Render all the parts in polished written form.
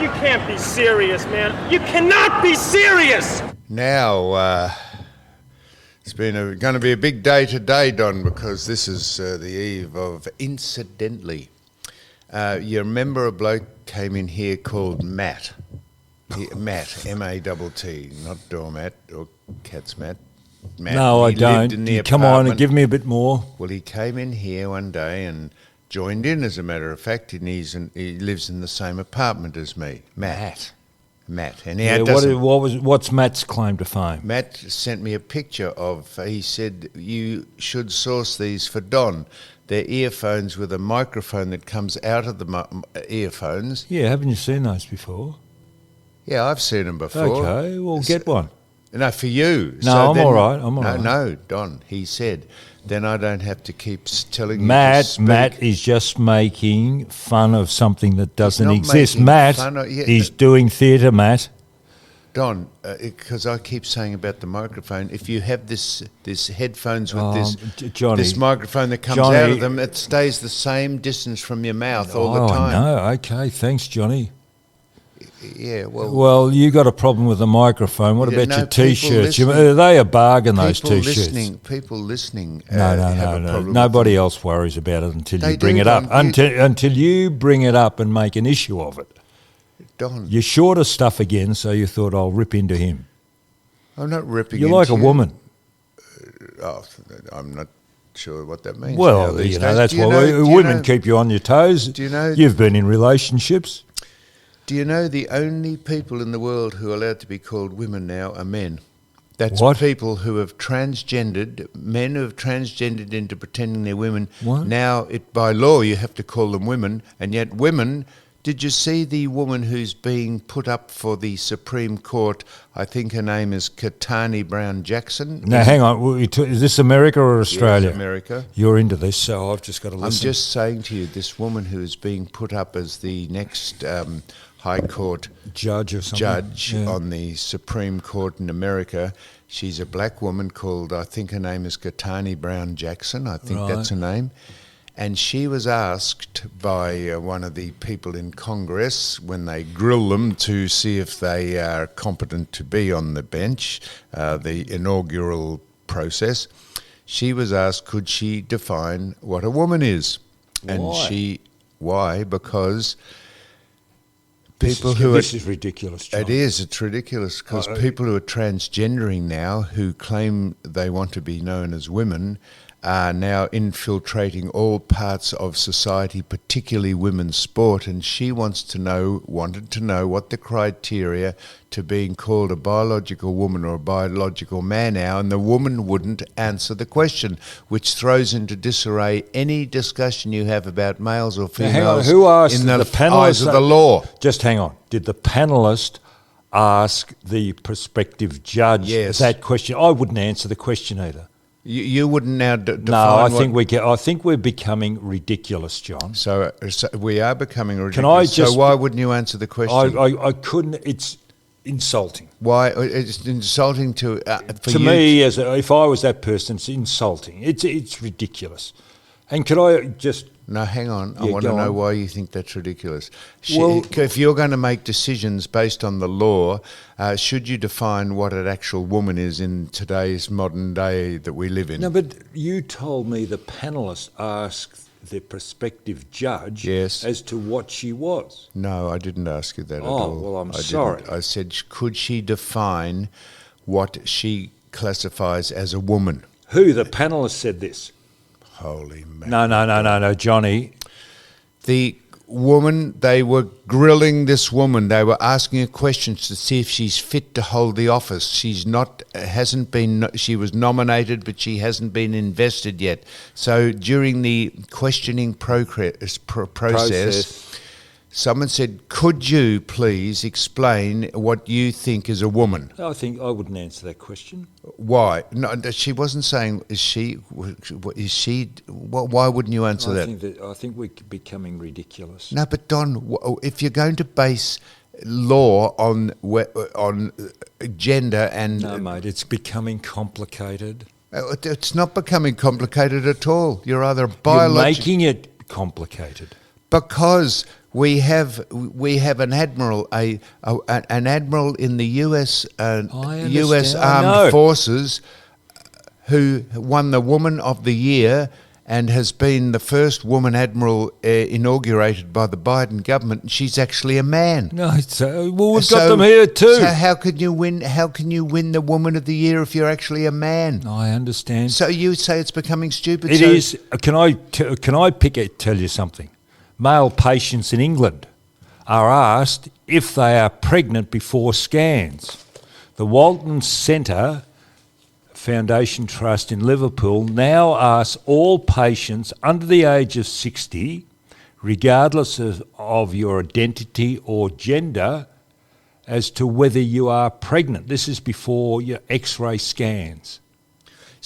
You can't be serious, man. You cannot be serious! Now, it's been going to be a big day today, Don, because this is the eve of Incidentally. You remember a bloke came in here called Matt? Matt, M-A-T-T, not doormat or cat's mat. Matt. No, I He don't. lived in the Come on and apartment. give me a bit more. Well, he came in here one day and joined in, as a matter of fact, and he lives in the same apartment as me. Matt. And What's Matt's claim to fame? Matt sent me a picture of, he said, you should source these for Don. They're earphones with a microphone that comes out of the earphones. Yeah, haven't you seen those before? Yeah, I've seen them before. Okay, well, get one. No, for you. No, I'm all right. No, Don, he said, then I don't have to keep telling you Matt, to speak. Matt is just making fun of something that doesn't not exist. making Matt fun of- yeah, is doing theatre, Matt. Don, because I keep saying about the microphone, if you have this headphones with Johnny, this microphone that comes out of them, it stays the same distance from your mouth all the time. Oh, no, okay, thanks, Johnny. Yeah, Well, you got a problem with the microphone. What about your T-shirts? Are they a bargain, those T-shirts? People listening No. Nobody else worries about it until you bring it up. Don, Until you bring it up and make an issue of it. Don. You're short of stuff again, so you thought I'll rip into him. I'm not ripping You're into like a you. woman. I'm not sure what that means. Well, that's why women keep you on your toes. Do you know? You've been in relationships. Do you know the only people in the world who are allowed to be called women now are men? That's What? people who have transgendered, men who have transgendered into pretending they're women. What? Now, by law, you have to call them women, and yet women... Did you see the woman who's being put up for the Supreme Court? I think her name is Katani Brown Jackson. Now, hang on. Is this America or Australia? Yes, America. You're into this, so I've just got to listen. I'm just saying to you, this woman who is being put up as the next High Court judge or something. On the Supreme Court in America, she's a black woman called, I think her name is Katani Brown Jackson. I think that's her name. And she was asked by one of the people in Congress when they grill them to see if they are competent to be on the bench, the inaugural process. She was asked, could she define what a woman is? And why? Because people this is ridiculous, John. It's ridiculous because people who are transgendering now, who claim they want to be known as women, are now infiltrating all parts of society, particularly women's sport, and she wanted to know what the criteria to being called a biological woman or a biological man are, and the woman wouldn't answer the question, which throws into disarray any discussion you have about males or females. Hang on, who asked in the panelist eyes of the law? Just hang on. Did the panelist ask the prospective judge that question? I wouldn't answer the question either. You wouldn't now define. No, I think we're becoming ridiculous, John. So we are becoming ridiculous. So why wouldn't you answer the question? I couldn't. It's insulting. Why? It's insulting to me if I was that person. It's insulting. It's ridiculous. And could I just? No, hang on. Yeah, I want to know why you think that's ridiculous. If you're going to make decisions based on the law, should you define what an actual woman is in today's modern day that we live in? No, but you told me the panelist asked the prospective judge as to what she was. No, I didn't ask you that at all. Oh, well, I'm sorry. I said, could she define what she classifies as a woman? Who? The panelist said this. Holy man. No, Johnny. The woman, they were grilling this woman. They were asking her questions to see if she's fit to hold the office. She was nominated, but she hasn't been invested yet. So during the questioning process, someone said, could you please explain what you think is a woman? I think I wouldn't answer that question. Why? No, she wasn't saying, is she, why wouldn't you answer that? I think we're becoming ridiculous. No, but Don, if you're going to base law on gender and... No, mate, it's becoming complicated. It's not becoming complicated at all. You're either biological... You're making it complicated. Because We have an admiral, an admiral in the U.S. U.S. Armed Forces, who won the Woman of the Year and has been the first woman admiral inaugurated by the Biden government. And she's actually a man. No, we've got them here too. So how can you win? How can you win the Woman of the Year if you're actually a man? I understand. So you say it's becoming stupid. It is. Can I tell you something? Male patients in England are asked if they are pregnant before scans. The Walton Centre Foundation Trust in Liverpool now asks all patients under the age of 60, regardless of your identity or gender, as to whether you are pregnant. This is before your X-ray scans.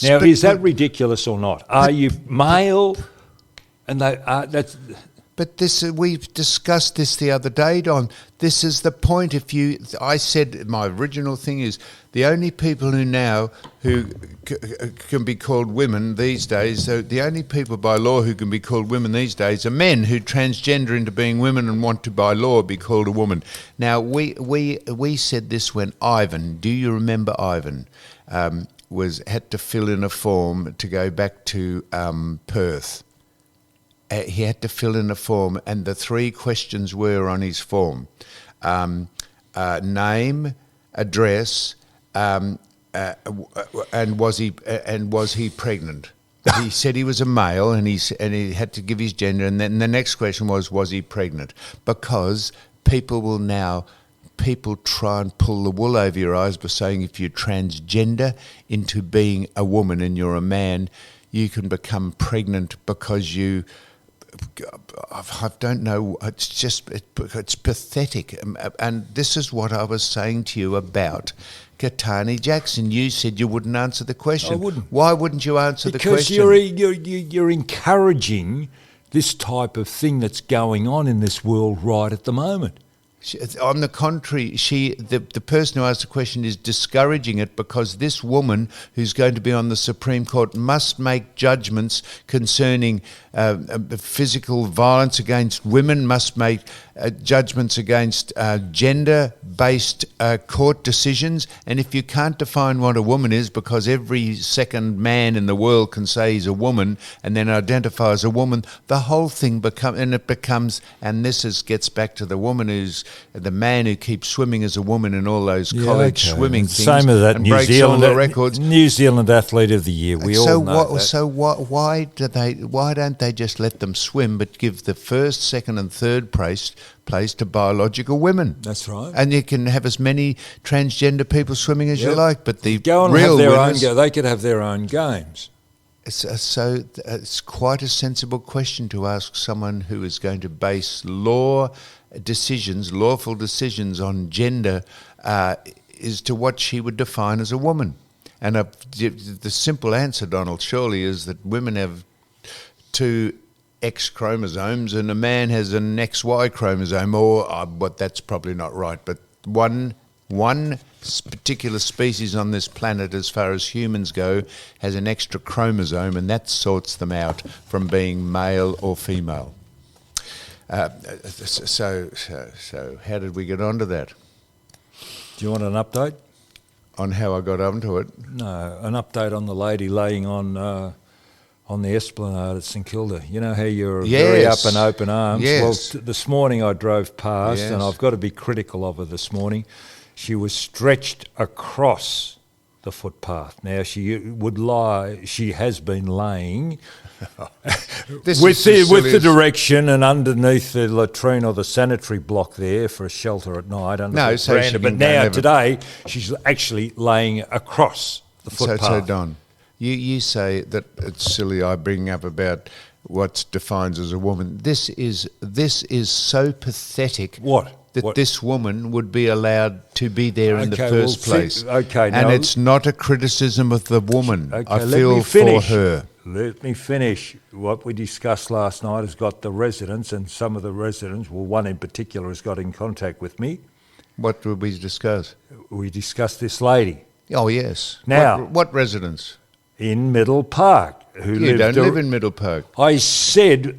Now, is that ridiculous or not? Are you male? And that's... But we've discussed this the other day, Don. This is the point. I said my original thing is the only people who can be called women these days. So the only people by law who can be called women these days are men who transgender into being women and want to by law be called a woman. Now we said this when Ivan. Do you remember Ivan? Had to fill in a form to go back to Perth. He had to fill in a form, and the 3 questions were on his form: name, address, and was he pregnant? He said he was a male, and he had to give his gender, and then the next question was he pregnant? Because people try and pull the wool over your eyes by saying if you're transgender into being a woman and you're a man, you can become pregnant because you. I don't know. It's pathetic. And this is what I was saying to you about Katani Jackson. You said you wouldn't answer the question. I wouldn't. Why wouldn't you answer the question? Because you're encouraging this type of thing that's going on in this world right at the moment. On the contrary, the person who asked the question is discouraging it because this woman who's going to be on the Supreme Court must make judgments concerning physical violence against women, must make judgments against gender-based court decisions. And if you can't define what a woman is because every second man in the world can say he's a woman and then identify as a woman, the whole thing becomes, and this gets back to the woman who's the man who keeps swimming as a woman in all those college swimming things. Same as that and breaks all the records. New Zealand Athlete of the Year. We all know that. So why don't they just let them swim but give the first, second and third place to biological women? That's right. And you can have as many transgender people swimming as you like, but the go and real have their winners, own go. They could have their own games. So it's quite a sensible question to ask someone who is going to base lawful decisions on gender as to what she would define as a woman. And the simple answer, Donald, surely is that women have 2 X chromosomes and a man has an XY chromosome, but that's probably not right. But one particular species on this planet, as far as humans go, has an extra chromosome, and that sorts them out from being male or female. So how did we get onto that? Do you want an update? On how I got onto it? No, an update on the lady laying on the Esplanade at St Kilda. You know how you're very up and open arms? Yes. Well, this morning I drove past, and I've got to be critical of her this morning. She was stretched across the footpath. Now, she has been laying with the direction and underneath the latrine or the sanitary block there for a shelter at night. But now, today, she's actually laying across the footpath. So Don, you say that it's silly I bring up about what's defined as a woman. This is so pathetic. What? This woman would be allowed to be there in the first place. And it's not a criticism of the woman. I feel for her. Let me finish. What we discussed last night has got the residents, and some of the residents, well, one in particular has got in contact with me. What did we discuss? We discussed this lady. Oh, yes. Now, what residents? In Middle Park. You don't live in Middle Park. I said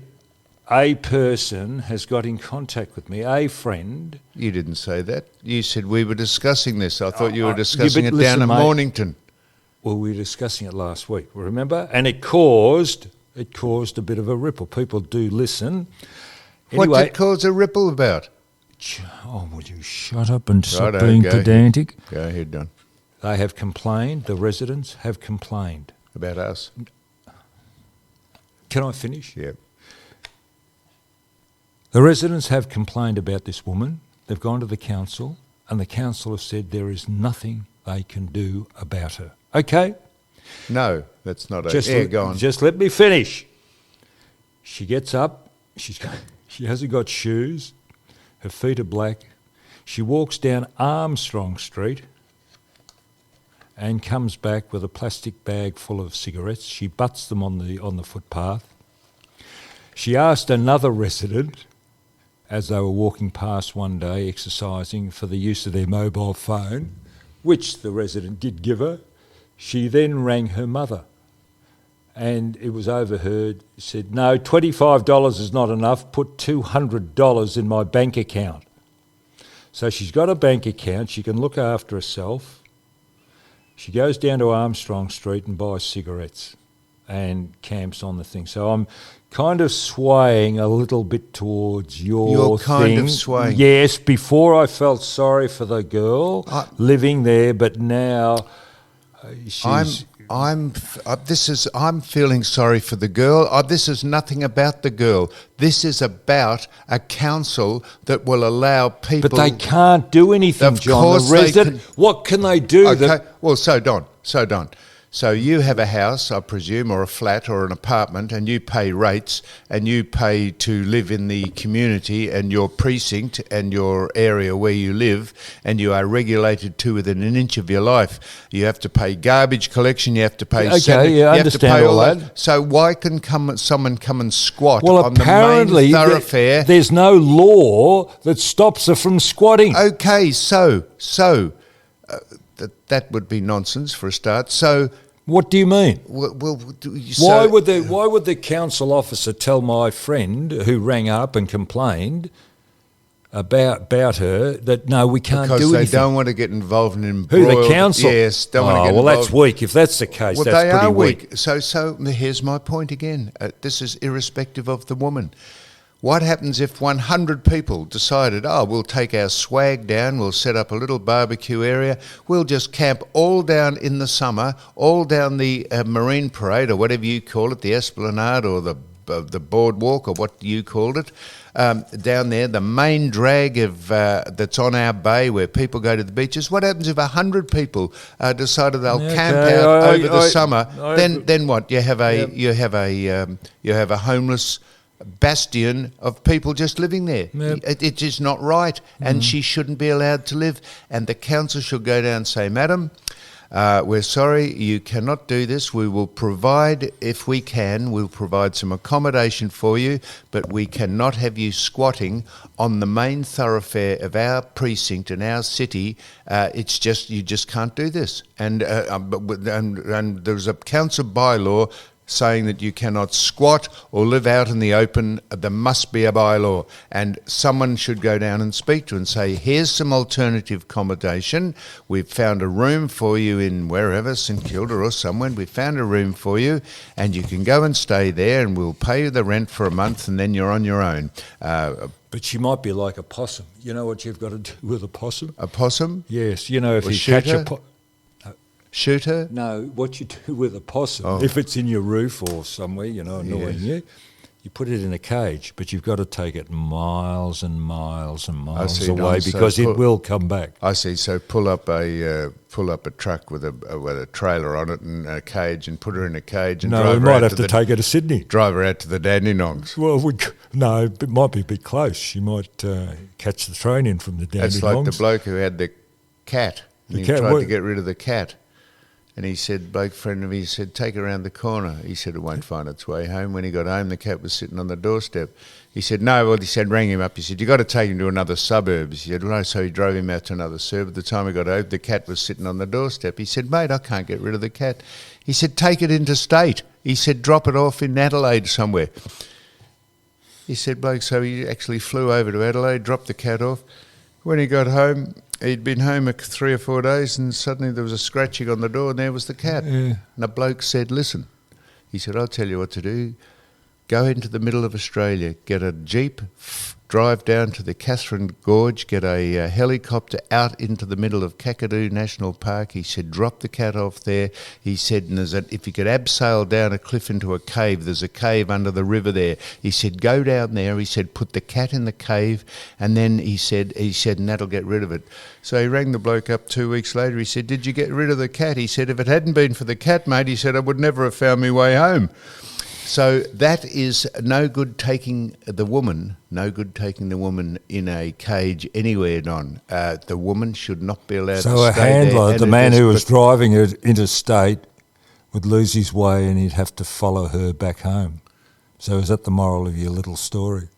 a person has got in contact with me, a friend. You didn't say that. You said we were discussing this. I thought you were discussing but it listen, down at mate. Mornington. Well, we were discussing it last week, remember? And it caused a bit of a ripple. People do listen. Anyway, What did it cause a ripple about? oh, would you shut up and stop Righto, being go ahead. pedantic? Go ahead, Don. They have complained. The residents have complained. About us. Can I finish? Yeah. The residents have complained about this woman. They've gone to the council, and the council have said there is nothing they can do about her. Okay? No, that's not go on. Just let me finish. She gets up. She hasn't got shoes. Her feet are black. She walks down Armstrong Street and comes back with a plastic bag full of cigarettes. She butts them on the footpath. She asked another resident, as they were walking past one day exercising, for the use of their mobile phone, which the resident did give her. She then rang her mother, and it was overheard. Said, "No, $25 is not enough. Put $200 in my bank account." So she's got a bank account. She can look after herself. She goes down to Armstrong Street and buys cigarettes and camps on the thing. So I'm kind of swaying a little bit towards your You're kind thing. of swaying. Yes, before I felt sorry for the girl living there, but now she's... I'm feeling sorry for the girl. This is nothing about the girl. This is about a council that will allow people. But they can't do anything, Of John. course The they resident, can. what can they do? Okay. Well, so Don. So you have a house, I presume, or a flat or an apartment, and you pay rates, and you pay to live in the community and your precinct and your area where you live, and you are regulated to within an inch of your life. You have to pay garbage collection, you have to pay... Okay, I understand all that. So why can someone come and ssquat Well, on the apparently main thoroughfare? there's no law that stops her from squatting. Okay, that would be nonsense for a start. So... What do you mean? Why Why would the council officer tell my friend who rang up and complained about her that no, we can't do anything? Because they don't want to get involved in Who, embroiled... the council? Yes, don't want to get well, involved. that's weak. If that's the case, Well, that's they pretty are weak. So here's my point again. This is irrespective of the woman. What happens if 100 people decided, we'll take our swag down, we'll set up a little barbecue area, we'll just camp all down in the summer, all down the Marine Parade or whatever you call it, the Esplanade or the boardwalk or what you called it, down there, the main drag of that's on our bay where people go to the beaches. What happens if 100 people decided they'll camp out over the summer? Then what? You have a homeless bastion of people just living there. Yep. It is not right, and she shouldn't be allowed to live. And the council should go down and say, "Madam, we're sorry, you cannot do this. We will provide, if we can, we'll provide some accommodation for you, but we cannot have you squatting on the main thoroughfare of our precinct and our city. It's just, you just can't do this." And there's a council bylaw saying that you cannot squat or live out in the open. There must be a bylaw, and someone should go down and speak to and say, "Here's some alternative accommodation. We've found a room for you in wherever, St Kilda or somewhere. We found a room for you, and you can go and stay there, and we'll pay you the rent for a month, and then you're on your own." But she might be like a possum. You know what you've got to do with a possum? A possum? Yes, you know, if Or you shoot catch her? a possum. Shoot her? No, what you do with a possum, if it's in your roof or somewhere, annoying you put it in a cage, but you've got to take it miles and miles and miles away because it will come back. I see. So pull up a truck with a trailer on it and a cage, and put her in a cage and drive her out. No, we might have to take her to Sydney. Drive her out to the Dandenongs. Well, it might be a bit close. She might catch the train in from the Dandenongs. That's like the bloke who had the cat. And he tried to get rid of the cat. And he said, bloke friend of his said, "Take it around the corner." He said, "It won't find its way home." When he got home, the cat was sitting on the doorstep. He said, "No," well, he said, rang him up. He said, "You got to take him to another suburb." He said, "Well, so he drove him out to another suburb. By the time he got home, the cat was sitting on the doorstep. He said, "Mate, I can't get rid of the cat." He said, "Take it interstate." He said, "Drop it off in Adelaide somewhere." He said, bloke, so he actually flew over to Adelaide, dropped the cat off. When he got home, he'd been home 3 or 4 days, and suddenly there was a scratching on the door, and there was the cat. Yeah. And the bloke said, listen, he said, I'll tell you what to do. Go into the middle of Australia, get a jeep, drive down to the Catherine Gorge, get a helicopter out into the middle of Kakadu National Park. He said, drop the cat off there. He said, and if you could abseil down a cliff into a cave, there's a cave under the river there. He said, go down there. He said, put the cat in the cave, and then he said, and that'll get rid of it. So he rang the bloke up 2 weeks later. He said, did you get rid of the cat? He said, if it hadn't been for the cat, mate, he said, I would never have found my way home. So that is no good taking the woman in a cage anywhere, Don. The woman should not be allowed to stay there. So a handler, the man who was driving it interstate, would lose his way and he'd have to follow her back home. So is that the moral of your little story?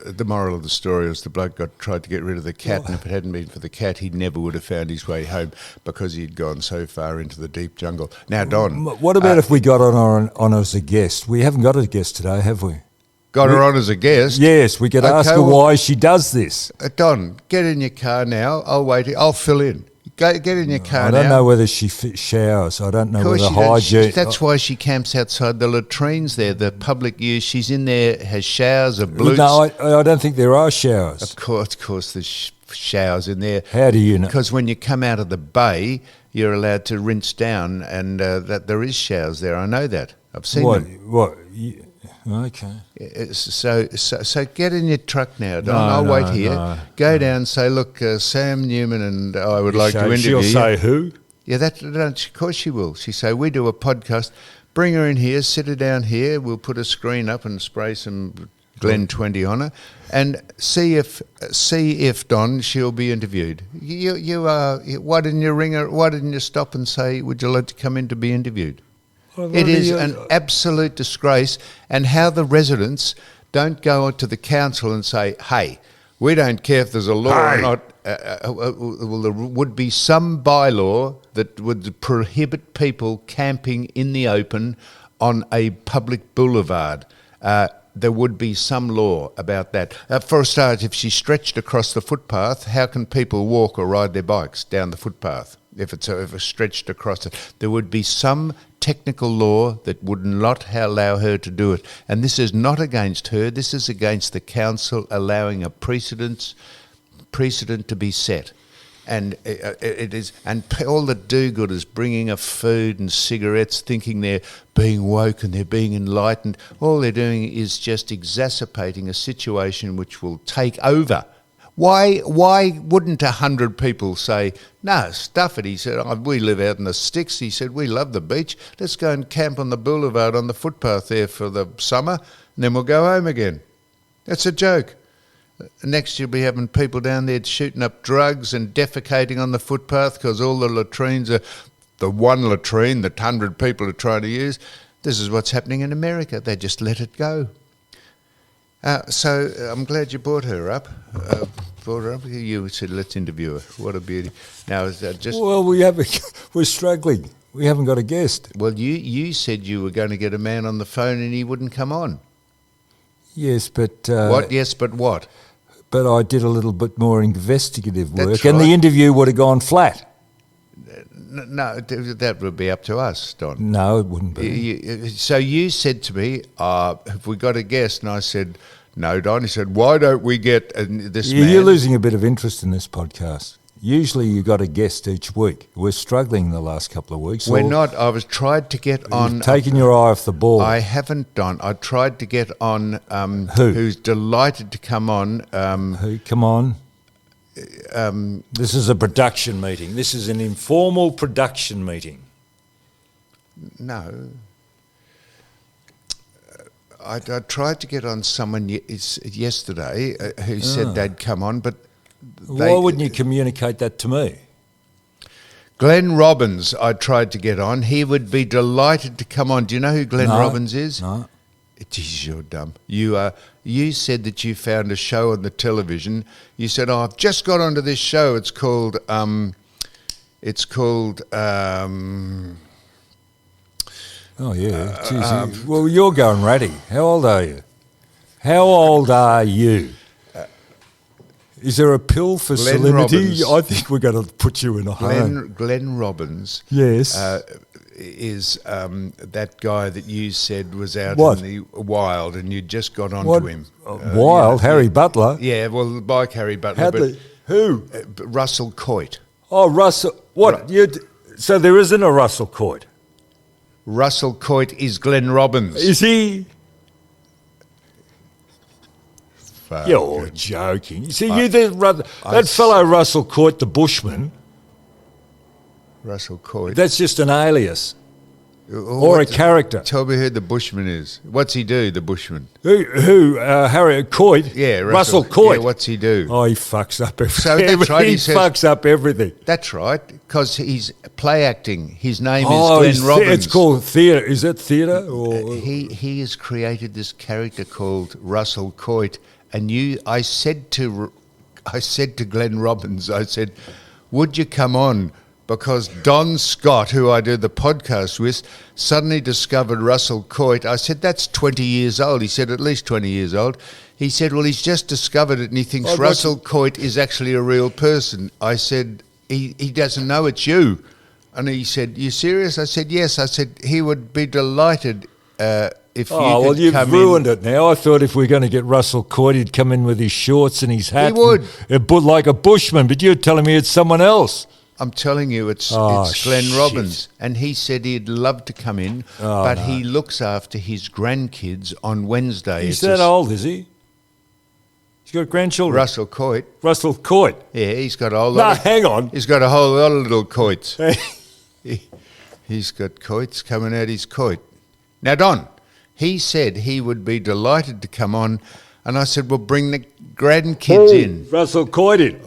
The moral of the story was the bloke tried to get rid of the cat, and if it hadn't been for the cat, he never would have found his way home because he'd gone so far into the deep jungle. Now, Don... What about if we got on as a guest? We haven't got a guest today, have we? Got her on as a guest? Yes, we could ask her why she does this. Don, get in your car now. I'll wait. I'll fill in. Get in your car now. I don't know whether she showers. I don't know whether hygiene... That's why she camps outside the latrines there, the public use. She's in there, has showers of blutes. No, I don't think there are showers. Of course there's showers in there. How do you know? Because when you come out of the bay, you're allowed to rinse down, and that there is showers there. I know that. I've seen them. What? Okay. So get in your truck now, Don. I'll wait here. Go down, say, look, Sam Newman and I would like to interview you. She'll say who? Yeah, of course she will. She say, we do a podcast. Bring her in here, sit her down here. We'll put a screen up and spray some Glen 20 on her, and see if Don, she'll be interviewed. Why didn't you ring her? Why didn't you stop and say, would you like to come in to be interviewed? It is an absolute disgrace, and how the residents don't go to the council and say, hey, we don't care if there's a law or not. Well, there would be some bylaw that would prohibit people camping in the open on a public boulevard. There would be some law about that. For a start, if she's stretched across the footpath, how can people walk or ride their bikes down the footpath? If it's stretched across it, there would be some technical law that would not allow her to do it. And this is not against her. This is against the council allowing a precedent to be set. And it is, and all the do-gooders bringing up food and cigarettes, thinking they're being woke and they're being enlightened. All they're doing is just exacerbating a situation which will take over. Why wouldn't 100 people say, no, stuff it? He said, we live out in the sticks. He said, we love the beach. Let's go and camp on the boulevard on the footpath there for the summer, and then we'll go home again. That's a joke. Next you'll be having people down there shooting up drugs and defecating on the footpath because all the latrines are the one latrine that 100 people are trying to use. This is what's happening in America. They just let it go. So I'm glad you brought her up. You said, let's interview her. What a beauty. Now, Well, we're struggling. We haven't got a guest. Well, you said you were going to get a man on the phone and he wouldn't come on. Yes, but... what? Yes, but what? But I did a little bit more investigative work, That's and right. the interview would have gone flat. No, that would be up to us, Don. No, it wouldn't be. So you said to me, have we got a guest? And I said, no, Don. He said, why don't we get this man? You're losing a bit of interest in this podcast. Usually you got a guest each week. We're struggling the last couple of weeks. We're not. I was tried to get on... You've taken your eye off the ball. I haven't, Don. I tried to get on... Who? Who's delighted to come on. Who? Come on. This is a production meeting. This is an informal production meeting. No. I tried to get on someone yesterday who said they'd come on, but... Why wouldn't you communicate that to me? Glenn Robbins, I tried to get on. He would be delighted to come on. Do you know who Glenn Robbins is? No. Geez, you're dumb. You said that you found a show on the television. You said, I've just got onto this show. It's called... oh, yeah. Well, you're going ratty. How old are you? How old are you? Is there a pill for Glenn salinity? Robbins. I think we're going to put you in a home. Glenn Robbins. Yes. Is that guy that you said was out What? in the wild, and you just got onto What? him? Wild? Harry Butler? Yeah, well, like Harry Butler, How but the- who? Russell Coight. Oh, Russell. What? So there isn't a Russell Coight? Russell Coight is Glenn Robbins. Is he? Fuck. You're joking. You see, that fellow Russell Coight, the Bushman, Russell Coight. that's just an alias or a character. Tell me who the Bushman is. What's he do, the Bushman? Who? Harry Coight? Yeah, Russell Coight. Yeah, what's he do? Oh, he fucks up everything. So that's right, He he says- fucks up everything. That's right, because he's play acting. His name Oh, is Glenn Robbins. it's called theatre. Is it theatre? Or He has created this character called Russell Coight, and I said to Glenn Robbins, I said, would you come on? Because Don Scott, who I do the podcast with, suddenly discovered Russell Coight. I said, that's 20 years old. He said, at least 20 years old. He said, well, he's just discovered it, and he thinks Russell Coight is actually a real person. I said, he doesn't know it's you. And he said, you serious? I said, yes. I said, he would be delighted if you oh, could well, you've come ruined in. it now. I thought if we're going to get Russell Coight, he'd come in with his shorts and his hat. He would. Like a bushman, but you're telling me it's someone else. I'm telling you, it's Glenn Robbins. And he said he'd love to come in, but he looks after his grandkids on Wednesday. He's that old, is he? He's got grandchildren. Russell Coight. Russell Coight. Yeah, he's got a whole No, lot. hang on. He's got a whole lot of little Coits. He's got Coits coming out his Coit. Now, Don, he said he would be delighted to come on, and I said, well, bring the grandkids in. Russell Coight in.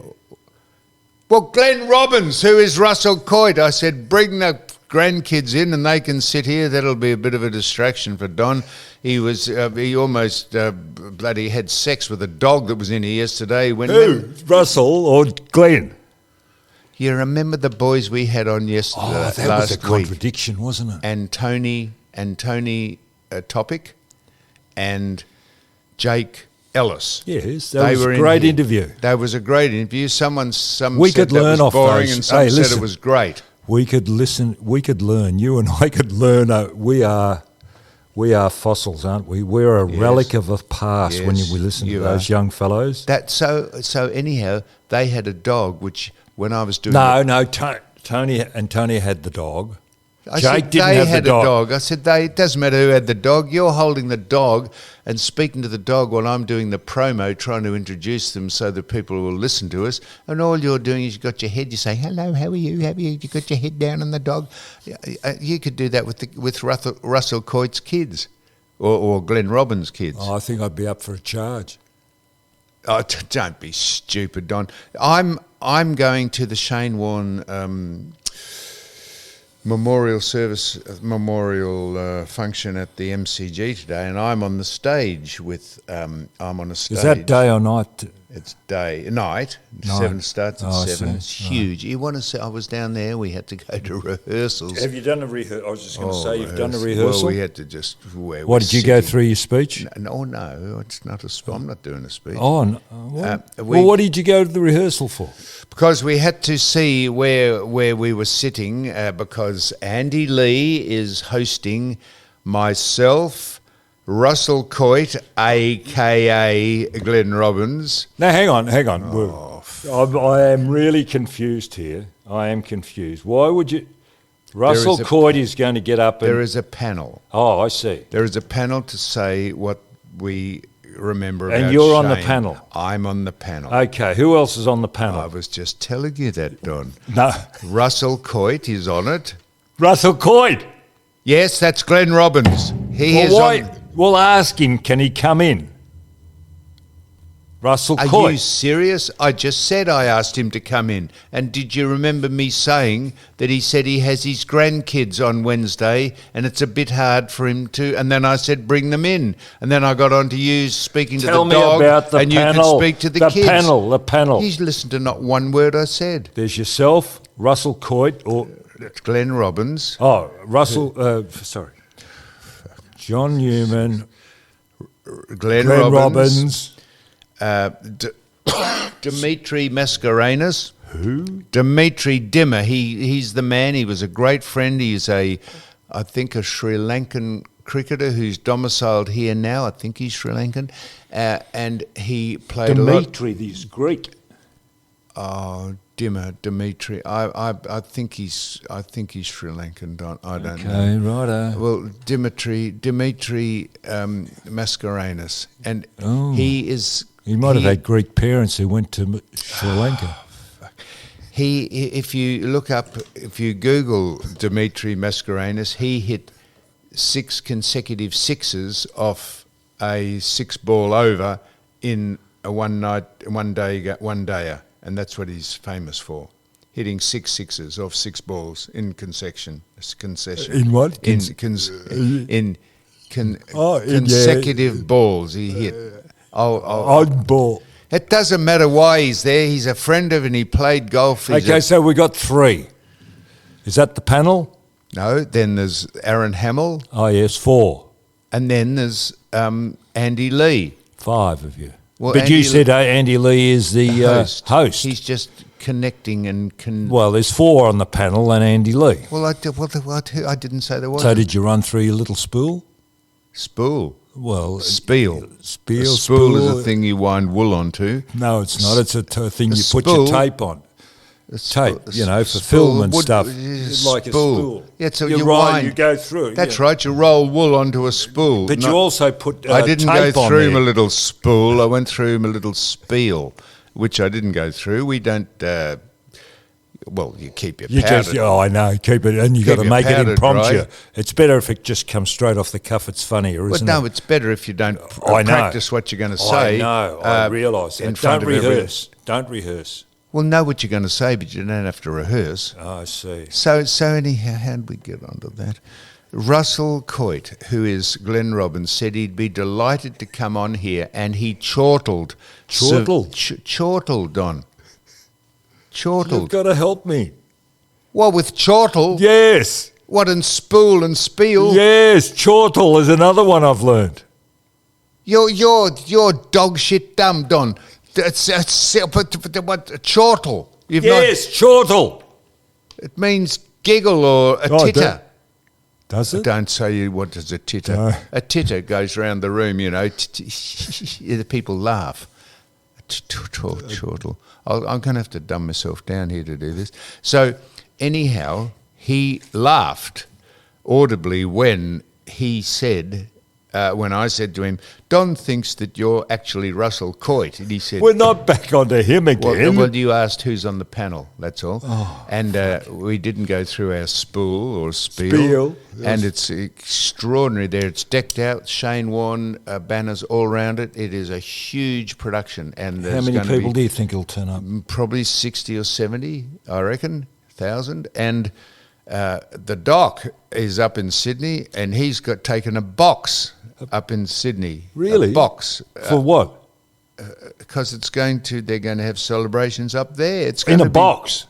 Well, Glenn Robbins, who is Russell Coight, I said, bring the grandkids in and they can sit here. That'll be a bit of a distraction for Don. He almost bloody had sex with a dog that was in here yesterday. Who? Russell or Glenn? You remember the boys we had on yesterday? Oh, that last was a week? contradiction, wasn't it? And Tony Topic and Jake Ellis. Yes, that was a great interview. That was a great interview. Some We said could that learn was off boring those. and some Hey, said listen. it was great. We could listen. We could learn. You and I could learn. We are fossils, aren't we? We're a relic of the past when Yes, we listen to you those are. young fellows. So anyhow, they had a dog which when I was doing No, Tony had the dog. I Jake said didn't they have had the dog. a dog. I said, it doesn't matter who had the dog. You're holding the dog and speaking to the dog while I'm doing the promo, trying to introduce them so that people will listen to us. And all you're doing is you've got your head, you're saying, hello, how are you? How are you? You got your head down on the dog. You could do that with Russell Coit's kids or Glenn Robbins' kids. Oh, I think I'd be up for a charge. Oh, don't be stupid, Don. I'm going to the Shane Warne memorial function at the MCG today, and I'm on the stage with. I'm on a stage. Is that day or night? It's night. Night. 7 starts at Oh, I 7. see. It's huge. You want to see? I was down there. We had to go to rehearsals. Have you done a rehearsal? I was just going to say you've done a rehearsal. Well, we had to just. What did you go through your speech? No, it's not I'm not doing a speech. Oh, no. Well, what did you go to the rehearsal for? Because we had to see where we were sitting because Andy Lee is hosting myself, Russell Coight, a.k.a. Glenn Robbins. Now, hang on. I am really confused here. I am confused. Why would you... Russell Coight is going to get up and... There is a panel. Oh, I see. There is a panel to say what we remember about And you're on the Shane. panel? I'm on the panel. Okay, who else is on the panel? I was just telling you that, Don. No. Russell Coight is on it. Russell Coight! Yes, that's Glenn Robbins. Well, ask him, can he come in? Russell Are Coight. you serious? I just said I asked him to come in. And did you remember me saying that he said he has his grandkids on Wednesday and it's a bit hard for him to... And then I said, bring them in. And then I got on to you speaking to the dog. Tell me about the and panel. you could speak to the kids. The panel. He's listened to not one word I said. There's yourself, Russell Coight, or... It's Glenn Robbins. Oh, Russell... sorry. John Newman, Glenn Robbins. Dimitri Mascarenhas. Who? Dimitri Dimmer. He's the man. He was a great friend. He's I think a Sri Lankan cricketer who's domiciled here now. I think he's Sri Lankan, and he played Dimitri, this Greek. Oh, Dimmer, Dimitri. I think he's Sri Lankan. I don't know. Okay, righto. Well, Dimitri Mascarenhas, and he is. He might have had Greek parents who went to Sri Lanka. If you Google Dimitri Mascarenhas, he hit 6 consecutive sixes off a 6-ball over in a one dayer, and that's what he's famous for, hitting 6 sixes off 6 balls in concession. In what? Consecutive balls he hit. Odd ball. It doesn't matter why he's there. He's a friend of, and he played golf. So we got 3. Is that the panel? No, then there's Aaron Hamill. Oh, yes, 4. And then there's Andy Lee. 5 of you. Well, but you said Andy Lee is the host. He's just connecting and... Well, there's 4 on the panel and Andy Lee. Well, I didn't say there was. So did you run through your little spool? Spool? Well, Spiel. Spiel. A spool is a thing you wind wool onto. No, it's not. It's a thing you put your tape on. Tape, for film and stuff. Like a spool. Yeah, so you roll, you go through. That's right, you roll wool onto a spool. But you also put I didn't tape go on through there. my little spool. I went through my little spiel, which I didn't go through. We don't... you keep your powder. I know, keep it, and you got to make it impromptu. Dry. It's better if it just comes straight off the cuff. It's funnier, isn't it? No, it's better if you don't practice what you're going to say. I know, I realise that. Don't rehearse. Don't rehearse. Well, know what you're going to say, but you don't have to rehearse. Oh, I see. So anyhow, how did we get onto that? Russell Coit, who is Glenn Robbins, said he'd be delighted to come on here, and he chortled. Chortled, Don. Chortled. You've got to help me. What, with chortle? Yes. What, in spool and spiel? Yes, chortle is another one I've learned. You're dog shit dumb, Don. What, chortle? Chortle. It means giggle or a titter. Does it? Don't say what is a titter. No. A titter goes round the room, the people laugh. Chortle. I'm going to have to dumb myself down here to do this. So, anyhow, he laughed audibly when he said, when I said to him, Don thinks that you're actually Russell Coit. And he said... We're not back onto him again. Well, you asked who's on the panel, that's all. Oh, and we didn't go through our spool or spiel. And it's extraordinary there. It's decked out, Shane Warne banners all around it. It is a huge production. And how many people do you think will turn up? Probably 60 or 70, I reckon, 1,000. And the doc is up in Sydney, and he's taken a box up in Sydney. Really? A box. For what? Because they're going to have celebrations up there. It's in a box.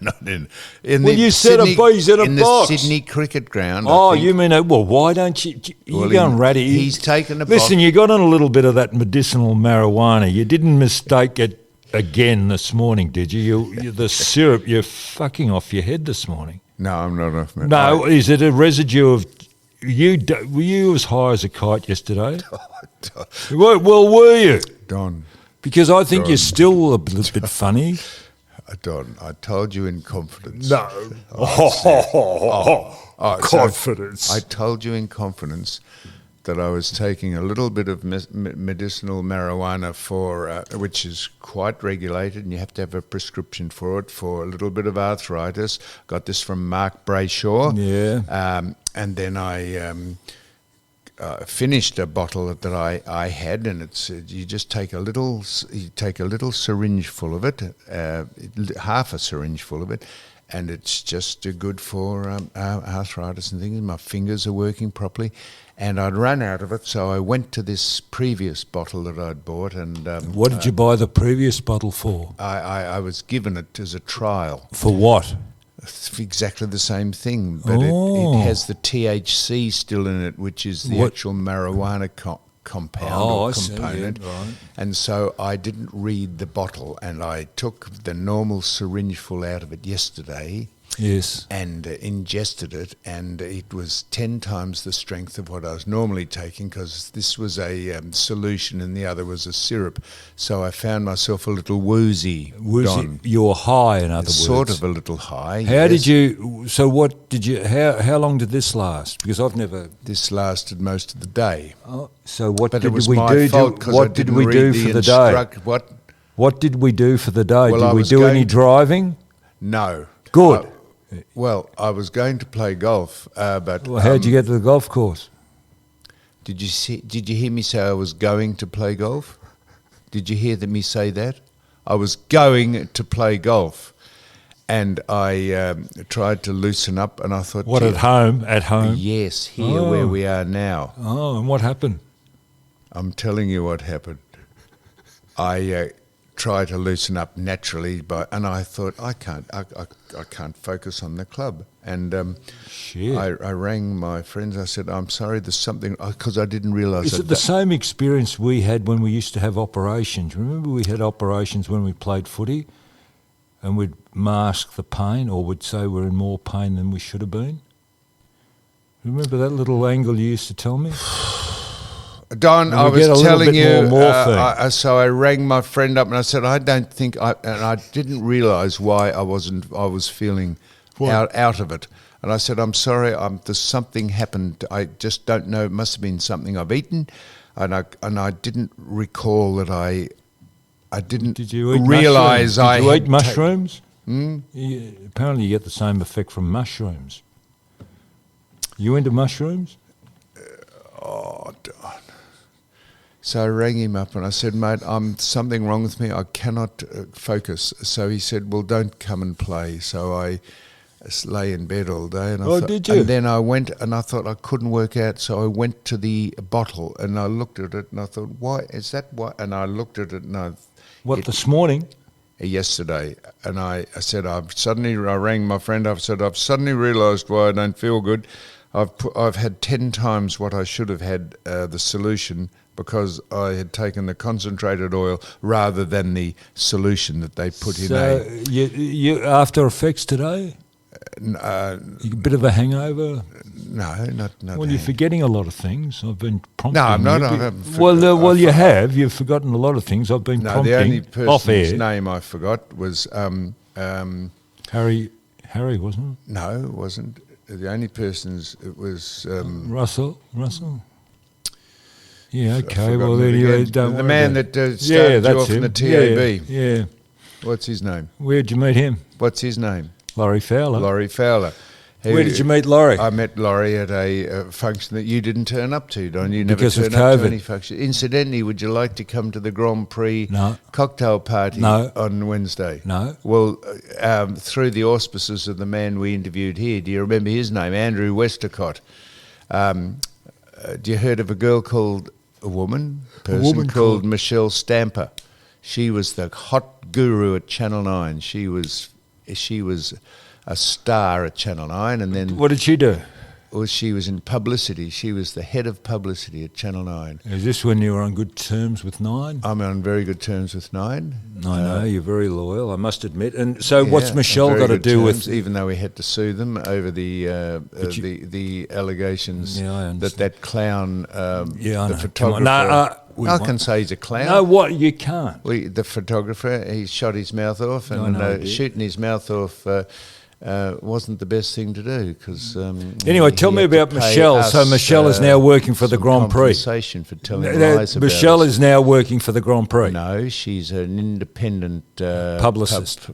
Not in you said he's in a box. The Sydney cricket ground. Oh, you mean, why don't you? You're going ratty. He's taken a box. Listen, you got on a little bit of that medicinal marijuana. You didn't mistake it again this morning, did you? The syrup, you're fucking off your head this morning. No, I'm not off my head. No, is it a residue of... Were you as high as a kite yesterday? Well, were you? Don. Because I think you're still a little bit funny. Don, I told you in confidence. No. Confidence. So I told you in confidence that I was taking a little bit of medicinal marijuana for, which is quite regulated, and you have to have a prescription for it, for a little bit of arthritis. Got this from Mark Brayshaw. Yeah. And then I finished a bottle that I had, and it's you just take a little syringe full of it, half a syringe full of it, and it's just good for arthritis and things. My fingers are working properly, and I'd run out of it, so I went to this previous bottle that I'd bought. And what did you buy the previous bottle for? I was given it as a trial. For what? It's exactly the same thing, but it has the THC still in it, which is the actual marijuana compound Oh, or I see, yeah, component. right. And so I didn't read the bottle, and I took the normal syringe full out of it yesterday Yes. and ingested it, and it was 10 times the strength of what I was normally taking, because this was a solution and the other was a syrup. So I found myself a little woozy. Don. You're high, in other words. Sort of a little high. How did you? So what did you? How long did this last? Because I've never. This lasted most of the day. Oh, so what But did it was we my do? fault, 'cause I What did didn't we do read for the day? What? What did we do for the day? Well, I did we was do any going to- driving? No. Good. Well, I was going to play golf, but Well, how'd you get to the golf course? Did you hear me say I was going to play golf? Did you hear me say that? I was going to play golf, and I tried to loosen up, and I thought, What, "Gee, at home? At home? Yes, here where we are now." Oh, and what happened? I'm telling you what happened. I try to loosen up naturally, and I thought I can't focus on the club, and Shit. I rang my friends. I said, "I'm sorry, there's something," because I didn't realise. Is it the same experience we had when we used to have operations? Remember we had operations when we played footy, and we'd mask the pain, or would say we're in more pain than we should have been? Remember that little angle you used to tell me? Don, And I we get a was little telling bit you, more morphine. so I rang my friend up and I said, and I didn't realise why I was feeling out of it. And I said, "I'm sorry, there's something happened. I just don't know. It must have been something I've eaten." And I didn't recall that I didn't Did you eat realise mushrooms? Did you eat had mushrooms? Apparently you get the same effect from mushrooms. You into mushrooms? Oh, Don. So I rang him up and I said, "Mate, something wrong with me. I cannot focus." So he said, "Well, don't come and play." So I lay in bed all day. And I thought, did you? And then I went and I thought I couldn't work out. So I went to the bottle and I looked at it and I thought, "Why is that? Why?" And I looked at it and This morning? yesterday, and I said, I rang my friend up. I said, "I've suddenly realised why I don't feel good. I've had 10 times what I should have had the solution, because I had taken the concentrated oil rather than the solution that they put in." So you after effects today? You a bit of a hangover? No, not. Well, you're forgetting a lot of things. I've been prompting. No, I'm not. you. I haven't Well, you have. You've forgotten a lot of things. I've been No, prompting. the only off person's air. name I forgot was Harry, wasn't no, it wasn't. The only person's it was it? Russell. Yeah, okay. forgotten Well, it anyway, again. don't The worry man about that it. started you off him. in the TAB. Yeah. What's his name? Where'd you meet him? What's his name? Laurie Fowler. Laurie Fowler. Where did you meet Laurie? I met Laurie at a function that you didn't turn up to, Don. You never Because of turned up to COVID. any function. Incidentally, would you like to come to the Grand Prix No. cocktail party No. on Wednesday? No. Well, through the auspices of the man we interviewed here, do you remember his name? Andrew Westacott. Do you heard of a girl called a woman called Michelle Stamper? She was the hot guru at Channel 9. She was a star at Channel 9, and then What did she do? she was in publicity. She was the head of publicity at Channel 9. Is this when you were on good terms with Nine? I'm on very good terms with 9. I know, you're very loyal, I must admit. And so what's Yeah, Michelle on got very to good do terms, with... even though we had to sue them over the allegations Yeah, I understand. that clown, Yeah, I the know. photographer. Come on. No, I can say he's a clown. No, what? You can't. The photographer, he shot his mouth off, I and know he did. shooting his mouth off wasn't the best thing to do, because Anyway, tell me about Michelle. So Michelle is now working for the Grand Prix. Compensation for telling lies about Michelle us. is now working for the Grand Prix. No, she's an independent Publicist.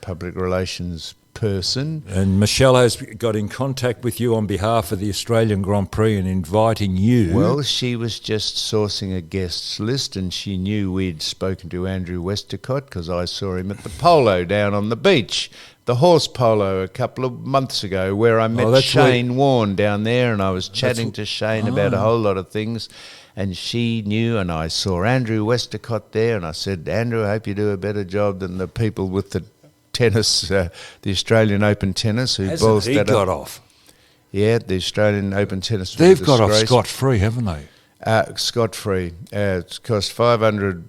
public relations person. And Michelle has got in contact with you on behalf of the Australian Grand Prix and inviting you. Well, she was just sourcing a guests list, and she knew we'd spoken to Andrew Westacott because I saw him at the polo down on the beach, the horse polo, a couple of months ago, where I met that's Shane Warne down there, and I was chatting to Shane about a whole lot of things. And she knew, and I saw Andrew Westacott there, and I said, "Andrew, I hope you do a better job than the people with the tennis, the Australian Open tennis, who balls Hasn't he that got up." off? Yeah, the Australian Open tennis. They've got off disgrace. scot-free, haven't they? Scot-free. It's cost 500,000.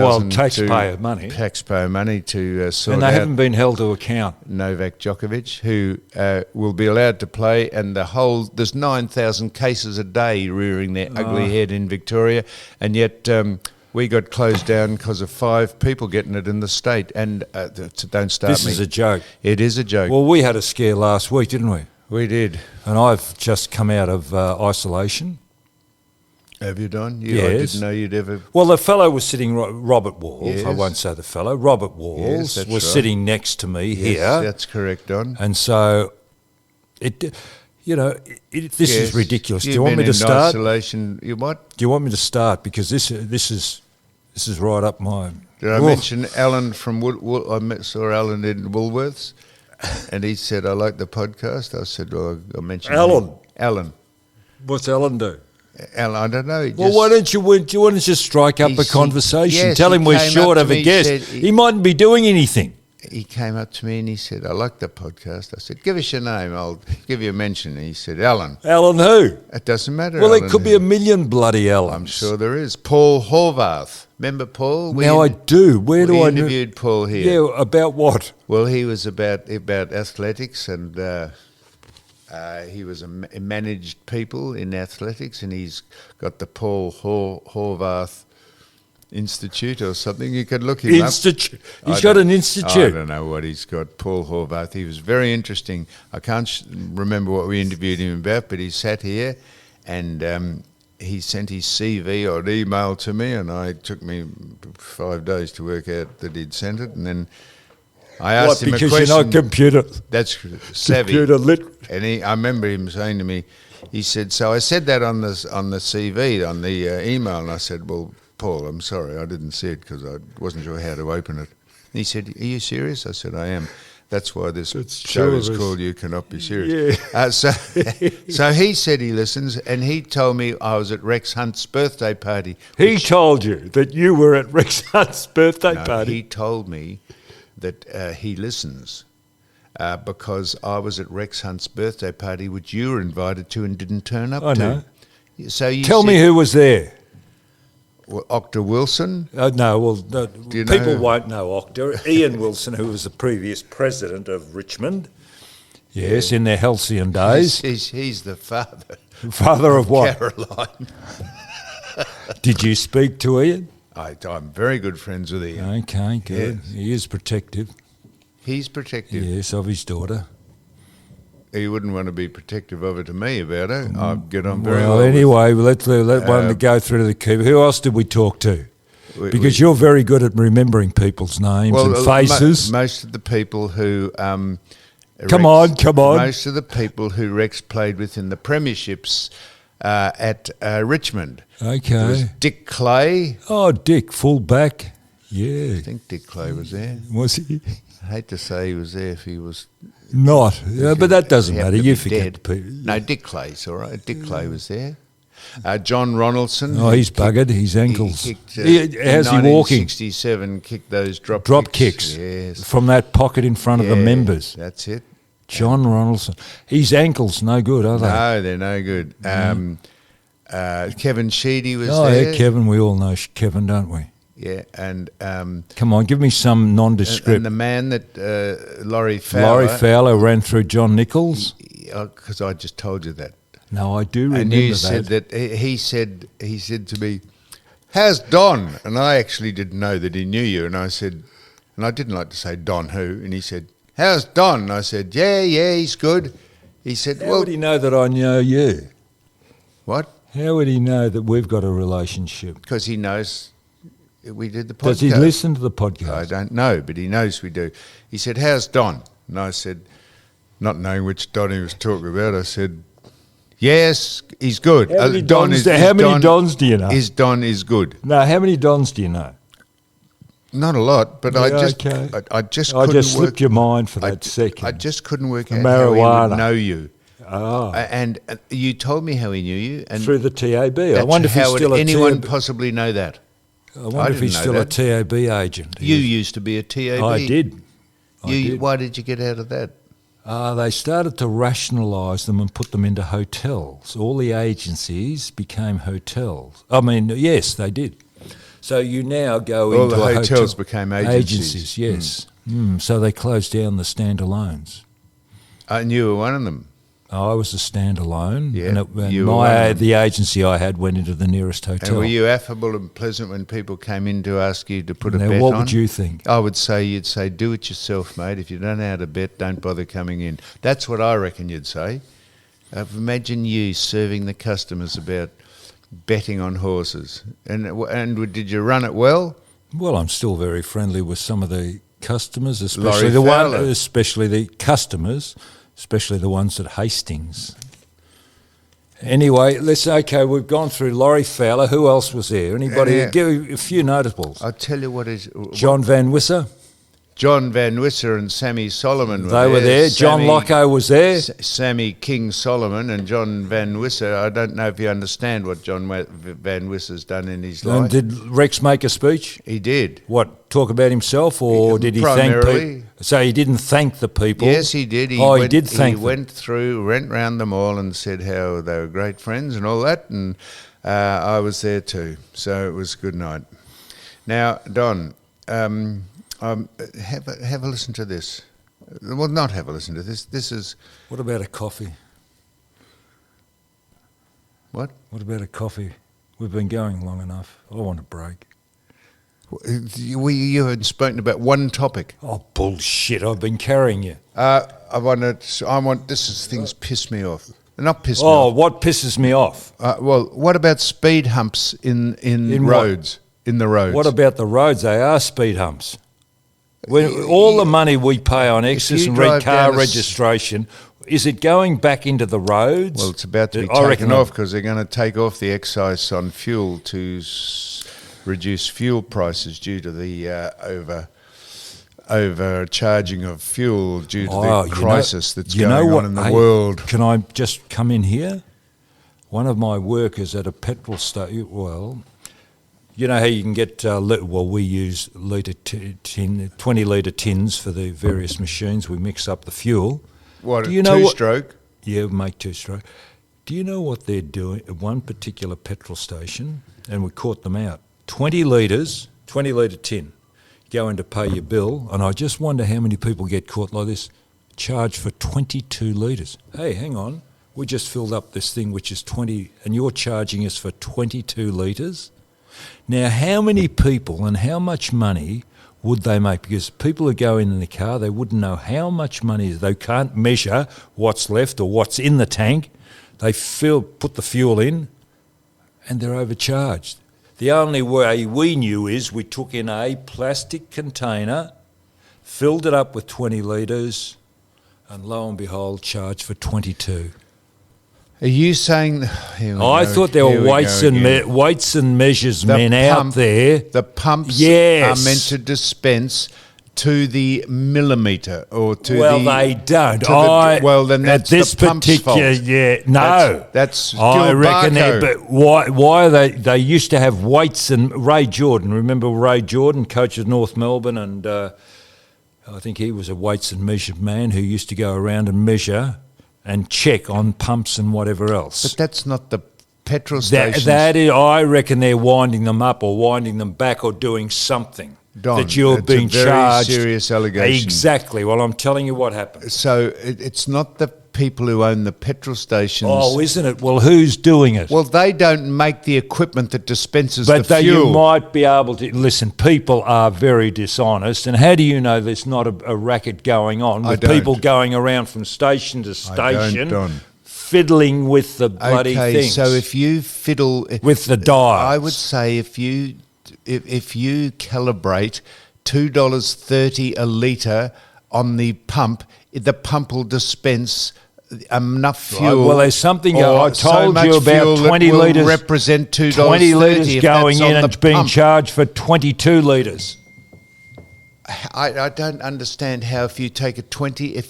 Well, taxpayer money. Taxpayer money to sort And they out haven't been held to account. Novak Djokovic, who will be allowed to play, and there's 9,000 cases a day rearing their ugly head in Victoria, and yet we got closed down because of 5 people getting it in the state. And don't start This me. is a joke. It is a joke. Well, we had a scare last week, didn't we? We did. And I've just come out of isolation. Have you done? I Yes. didn't know you'd ever. Well, the fellow was sitting, Robert Walls, I Yes. won't say the fellow, Robert Walls Yes, that's was right. sitting next to me Yes, here. that's correct, Don. And so, this Yes. is ridiculous. Do You've you want been me to in start? Isolation. You what? Do you want me to start? Because this is right up my... Did I Oof. mention Alan from saw Alan in Woolworths, and he said, "I like the podcast." I said, "Well, I mentioned Alan. him. Alan. What's Alan do? Alan, I don't know. He Well, just- why don't you just strike up He a said- conversation? yes, Tell he him we're came short up of to a me, guest. said He mightn't be doing anything. He came up to me and he said, "I like the podcast." I said, "Give us your name. I'll give you a mention." And he said, "Alan." Alan who? It doesn't matter. Well, there Alan could be who. a million bloody Allens. I'm sure there is. Paul Horvath. Remember Paul? Now I do. Where do we I know? interviewed Paul here. Yeah, about what? Well, he was about athletics, and he was managed people in athletics, and he's got the Paul Horvath Institute or something. You could look him Institute. up. He's got an institute. I don't know what he's got. Paul Horvath. He was very interesting. I can't remember what we interviewed him about, but he sat here, and he sent his CV or an email to me, and it took me 5 days to work out that he'd sent it, and then I asked him a question. Because you're not computer That's savvy. literate. And I remember him saying to me, he said, "So I said that on the CV, on the email," and I said, "Well, Paul, I'm sorry, I didn't see it because I wasn't sure how to open it." And he said, "Are you serious?" I said, "I am. That's why this show is called You Cannot Be Serious." Yeah. So he said he listens, and he told me I was at Rex Hunt's birthday party. He told you that you were at Rex Hunt's birthday No, party. he told me that he listens because I was at Rex Hunt's birthday party, which you were invited to and didn't turn up I to. know. So you Tell me said- who was there. Well, Octa Wilson. No, well, you people know- won't know Octa. Ian Wilson, who was the previous president of Richmond. Yes, in their halcyon days. He's the father. Father of what? Caroline. Did you speak to Ian? I'm very good friends with Ian. Okay, good. Yes. He is protective. He's protective. Yes, of his daughter. He wouldn't want to be protective of it to me about her. I get on very Well, well. anyway, let one go through to the keeper. Who else did we talk to? Because you're very good at remembering people's names and faces. Most of the people who Come on. Most of the people who Rex played with in the premierships at Richmond. Okay. There was Dick Clay. Oh, Dick, full back. Yeah. I think Dick Clay was there. Was he? I hate to say he was there if he was. Not. Yeah, but that doesn't he had matter. to You be forget dead. the people. No, Dick Clay's all right. Dick Clay was there. John Ronaldson. Oh, he's buggered. His ankles. He kicked, How's he walking? 1967 kicked those drop Kicks. Yes. From that pocket in front of the Yeah, members. That's it. John Ronaldson. His ankles no good, are they? No, they're no good. Kevin Sheedy was Oh, there. yeah, Kevin. We all know Kevin, don't we? Yeah, and Come on, give me some nondescript. and the man that Laurie Fowler. Laurie Fowler ran through John Nichols. Because I just told you that. No, I do remember And you that. said that he said to me, "How's Don?" And I actually didn't know that he knew you. And I said, and I didn't like to say Don who. And he said, "How's Don?" And I said, "Yeah, he's good." He said, How "Well, would he know that I know you? what?" How would he know that we've got a relationship? Because he knows we did the podcast. Does he listen to the I podcast? don't know, but he knows we do. He said, "How's Don?" And I said, not knowing which Don he was talking about, I said, "Yes, he's good." How many Don Dons is- do- is how many Don- Dons do you know? Is Don is good? No, how many Dons do you know? Not a lot, but I Yeah, just, okay. I just, I couldn't just work, slipped your mind for I that d- second. I just couldn't work The out how he marijuana. would know you. Oh, And you told me how he knew you, and through the TAB. I that's wonder if he's how still would a anyone TAB. possibly know that? I wonder if didn't he's know still that. a TAB agent. You used to be a TAB. I did. I did. Why did you get out of that? They started to rationalise them and put them into hotels. All the agencies became hotels. I mean, yes, they did. So you now go All into the a hotels hotel. became agencies. Yes. So they closed down the standalones. And you were one of them. I was a standalone. Yeah, And you were one of them. the agency I had went into the nearest hotel. And were you affable and pleasant when people came in to ask you to put a Now, bet what on? would you think? I would say you'd say, do it yourself, mate. If you don't know how to bet, don't bother coming in. That's what I reckon you'd say. Imagine you serving the customers about betting on horses. And did you run it well? Well, I'm still very friendly with some of the customers, Laurie especially the customers, especially the ones at Hastings. Anyway, we've gone through Laurie Fowler. Who else was there? Anybody? Give a few notables. I'll tell you what is... John Van Wisser. John Van Wisser and Sammy Solomon were They were there. John Locko was there. Sammy King Solomon and John Van Wisser. I don't know if you understand what John Van Wisser's done in his life. And did Rex make a speech? He did. What, talk about himself, or did he thank Primarily. people? So he didn't thank the people? Yes, he did. He did thank them. He went round them all and said how they were great friends and all that, and I was there too. So it was a good night. Now, Don... have a listen to this. Well, not have a listen to this. This is... What about a coffee? What? What about a coffee? We've been going long enough. I want a break. You haven't spoken about one topic. Oh, bullshit. I've been carrying you. Things piss me off. Not piss me off. Oh, what pisses me off? Well, what about speed humps in roads? What? In the roads. What about the roads? They are speed humps. All the money we pay on excess and car registration, is it going back into the roads? Well, it's about to be taken off because they're going to take off the excise on fuel to reduce fuel prices due to the overcharging of fuel due to the crisis that's going on in the world. Can I just come in here? One of my workers at a petrol station, you know how you can get, we use 20-litre tins for the various machines. We mix up the fuel. What, two-stroke? Yeah, we make two-stroke. Do you know what they're doing at one particular petrol station? And we caught them out. 20 litres, 20-litre tin. Go in to pay your bill, and I just wonder how many people get caught like this. Charged for 22 litres. Hey, hang on. We just filled up this thing which is 20, and you're charging us for 22 litres? Now, how many people and how much money would they make? Because people who go in the car, they wouldn't know how much money is. They can't measure what's left or what's in the tank. They put the fuel in, and they're overcharged. The only way we knew is we took in a plastic container, filled it up with 20 litres, and lo and behold, charged for 22. Are you saying... I thought there were weights and measures men out there. The pumps are meant to dispense to the millimetre or to the... Well, they don't. Then that's the pump's fault. Yeah, no. That's still I reckon Barco. But why are they used to have weights, and Ray Jordan, remember Ray Jordan, coach of North Melbourne, and I think he was a weights and measured man who used to go around and measure and check on pumps and whatever else. But that's not the petrol stations. I reckon they're winding them up or winding them back or doing something. Don, that you're being charged. charged. Very serious allegation. Exactly. Well, I'm telling you what happened. So it's not the people who own the petrol stations. Oh, isn't it? Well, who's doing it? Well, they don't make the equipment that dispenses the fuel. But you might be able to... Listen, people are very dishonest, and how do you know there's not a racket going on with people going around from station to station fiddling with the bloody things? So if you fiddle... with the dials. I would say if you calibrate $2.30 a litre on the pump will dispense enough fuel. Right, well, there's something I told you about 20 litres. Represent $2.30. 20 litres going in and being charged for 22 litres. I don't understand how if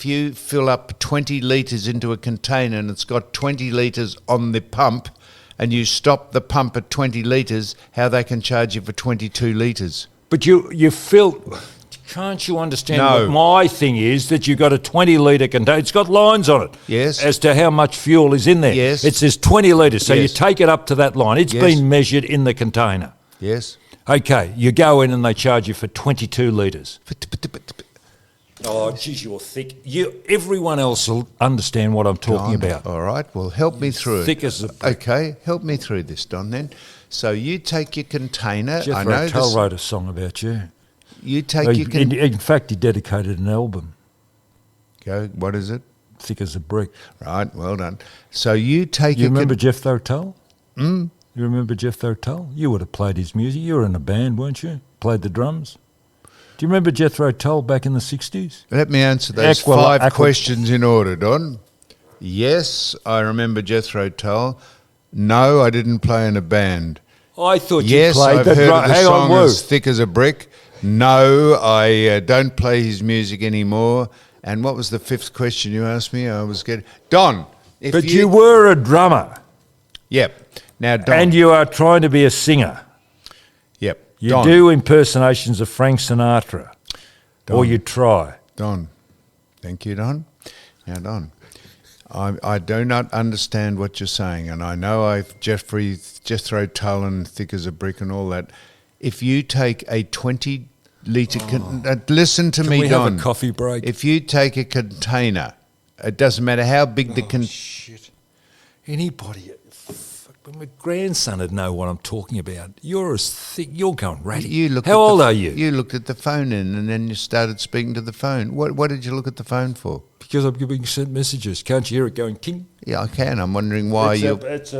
you fill up 20 litres into a container and it's got 20 litres on the pump and you stop the pump at 20 litres, how they can charge you for 22 litres. But you fill... Can't you understand No. what my thing is, that you've got a 20-litre container? It's got lines on it. Yes. As to how much fuel is in there. Yes. It says 20 litres, so you Yes. take it up to that line. It's Yes. been measured in the container. Yes. Okay, you go in and they charge you for 22 litres. Oh, geez, you're thick. Everyone else will understand what I'm talking Don, about. All right, well, help me through Thick it. as a brick. Okay, help me through this, Don, then. So you take your container. I Jethro know Tull this. wrote a song about you. You take your container. In fact, he dedicated an album, Go, what is it? Thick as a Brick. Right, well done. So you take You your remember Jethro Tull? You remember Jethro Tull? You would have played his music. You were in a band, weren't you? Played the drums. Do you remember Jethro Tull back in the 60s? Let me answer those five questions in order, Don. Yes, I remember Jethro Tull. No, I didn't play in a band. I thought Yes, you played I've the heard drum. of the Hang song on, Woo. As Thick as a Brick. No, I don't play his music anymore. And what was the fifth question you asked me? I was getting... Don, if But you were a drummer. Yep. Now, Don. And you are trying to be a singer. Yep. You Don. do impersonations of Frank Sinatra. Or you try. Don. Thank you, Don. Now, Don, I do not understand what you're saying, and I know I've Jethro Tull and Thick as a Brick and all that. If you take a 20-litre... listen to me, we Don. have a coffee break? If you take a container, it doesn't matter how big the... Shit. Anybody... My grandson would know what I'm talking about. You're as thick... You're going ratty. How old are you? You looked at the phone and then you started speaking to the phone. What did you look at the phone for? Because I'm being sent messages. Can't you hear it going ting? Yeah, I can. I'm wondering why It's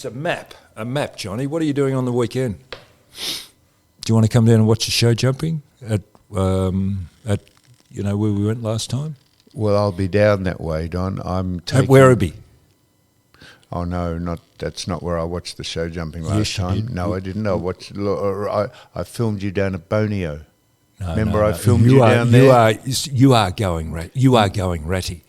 a map. A map, Johnny. What are you doing on the weekend? Do you want to come down and watch the show jumping at where we went last time? Well, I'll be down that way, Don. I'm taking... At Werribee. Oh no, that's not where I watched the show jumping last Yes, you time. did. No, I didn't. I filmed you down at Bonio. No, Remember, no, I no. filmed you down there. You are going ratty.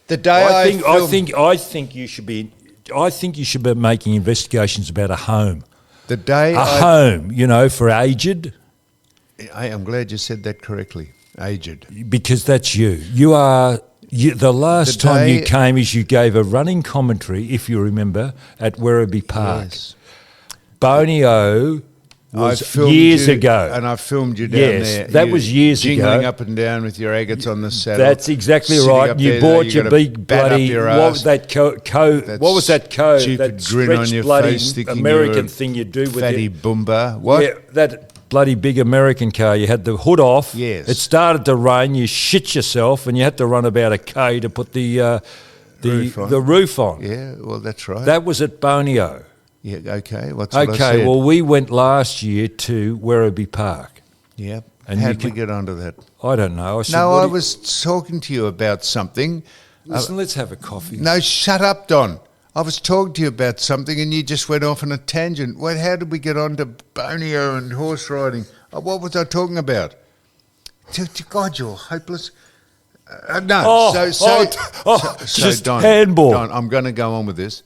The day I think you should be. I think you should be making investigations about a home. The day home, for aged. I'm glad you said that correctly. Aged. Because that's you. You are. The last time you came is you gave a running commentary, if you remember, at Werribee Park. Yes. Bonio was filmed years you, ago. and I filmed you down Yes, there. that was years ago. Jingling up and down with your agates on the saddle. That's exactly Sitting right. up You there, bought you your got a big bat up bloody. your What arse. was that What was that code? Stupid That grin on stretched your bloody face, thinking American you're a thing you do with fatty it. boomba. What? Yeah, that bloody big American car. You had the hood off. Yes. It started to rain. You shit yourself, and you had to run about a K to put the roof on. Yeah, well, that's right. That was at Bonio. Yeah, okay. What I Okay, said. well, we went last year to Werribee Park. Yep. And How you did we can- get onto that? I don't know. I said, No, what I do you- was talking to you about something. Listen, let's have a coffee. No, shut up, Don. I was talking to you about something and you just went off on a tangent. How did we get on to Bonio and horse riding? What was I talking about? God, you're hopeless. Just Don, handball. Don, I'm going to go on with this.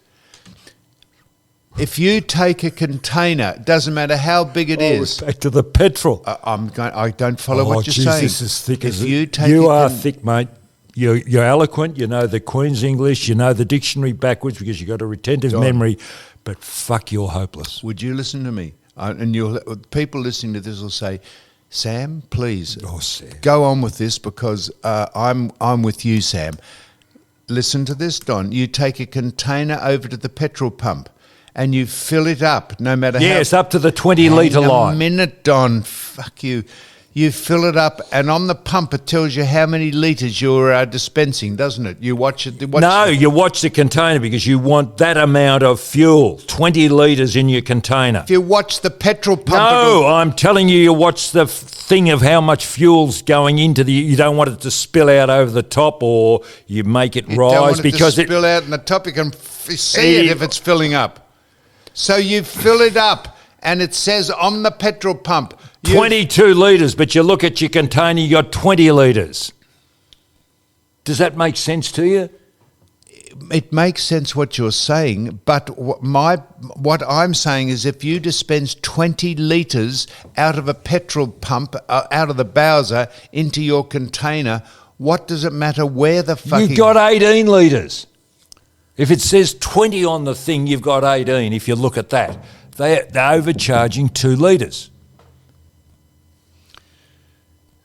If you take a container, it doesn't matter how big it is. Back to the petrol. I don't follow what you're geez, saying. This is thick as you are thick, mate. You're eloquent. You know the Queen's English. You know the dictionary backwards because you got a retentive memory. But fuck, you're hopeless. Would you listen to me? And people listening to this will say, Sam, please Sam. go on with this because I'm with you, Sam. Listen to this, Don. You take a container over to the petrol pump and you fill it up, no matter how... Yes, up to the 20-litre line. A minute, Don. Fuck you. You fill it up, and on the pump it tells you how many litres you're dispensing, doesn't it? You watch it. You watch the container because you want that amount of fuel, 20 litres in your container. If you watch the petrol pump... No, I'm telling you, you watch the thing of how much fuel's going into the... You don't want it to spill out over the top or you make it You rise don't want it because to spill out in the top. You can see it if it's filling up. So you fill it up, and it says on the petrol pump... 22 litres, but you look at your container, you got 20 litres. Does that make sense to you? it makes sense what you're saying, but what I'm saying is if you dispense 20 litres out of a petrol pump, out of the Bowser into your container, what does it matter where the fucking... You've got 18 litres. If it says 20 on the thing, you've got 18 if you look at that. They're overcharging 2 litres.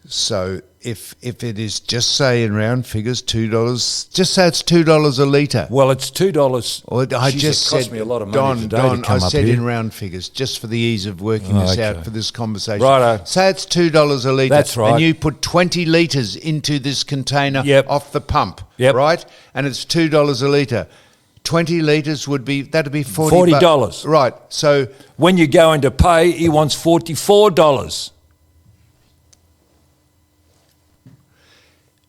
So if it is, just say in round figures, $2, just say it's $2 a litre. Well, it's $2. Or I Jeez, just it cost said, me a lot of money today Don, to come I up said here. in round figures, just for the ease of working this Okay. out for this conversation. Righto. Say it's $2 a litre. That's right. And you put 20 litres into this container off the pump, right? And it's $2 a litre. 20 litres that'd be $40. Right, so... When you're going to pay, he wants $44.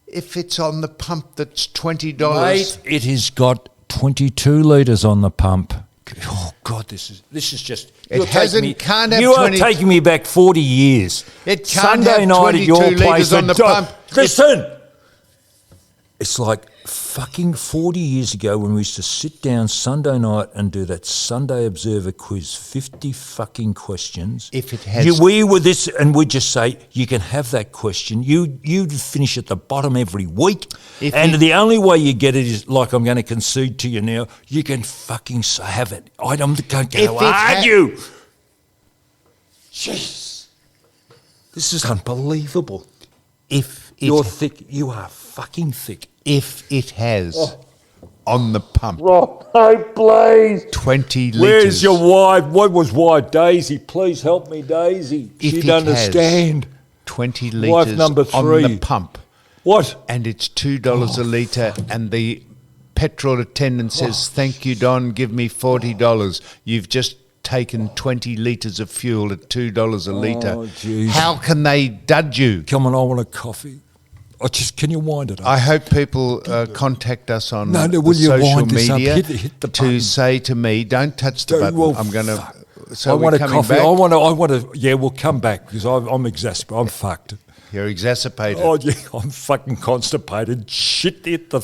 If it's on the pump that's $20... Mate, it has got 22 litres on the pump. Oh, God, this is just... It can't have You 20... are taking me back 40 years. It can't Sunday have night 22 at your place litres on the pump. Listen! It's like fucking 40 years ago when we used to sit down Sunday night and do that Sunday Observer quiz, 50 fucking questions. If it has... We were this, and we'd just say, you can have that question. You'd finish at the bottom every week. The only way you get it is, like I'm going to concede to you now, you can fucking have it. I'm going to argue. Jeez. This is unbelievable. You're thick. You are fucking thick. If it has on the pump. Right, please. 20 litres. Where's your wife? What was wife? Daisy, please help me, Daisy. She'd understand. 20 Wife litres number 3. on the pump. What? And it's $2 a litre, and the petrol attendant says, thank you, Don, give me $40. You've just taken 20 litres of fuel at $2 a litre. Geez. How can they dud you? Come on, I want a coffee. Can you wind it up? I hope people contact us on will you social wind this up? media Hit the button. to say to me, don't touch the button. Well, I'm going to... I want a coffee. Back? I want to. Yeah, we'll come back because I'm exasperated. I'm fucked. You're exacerbated. Oh yeah, I'm fucking constipated. Shit hit the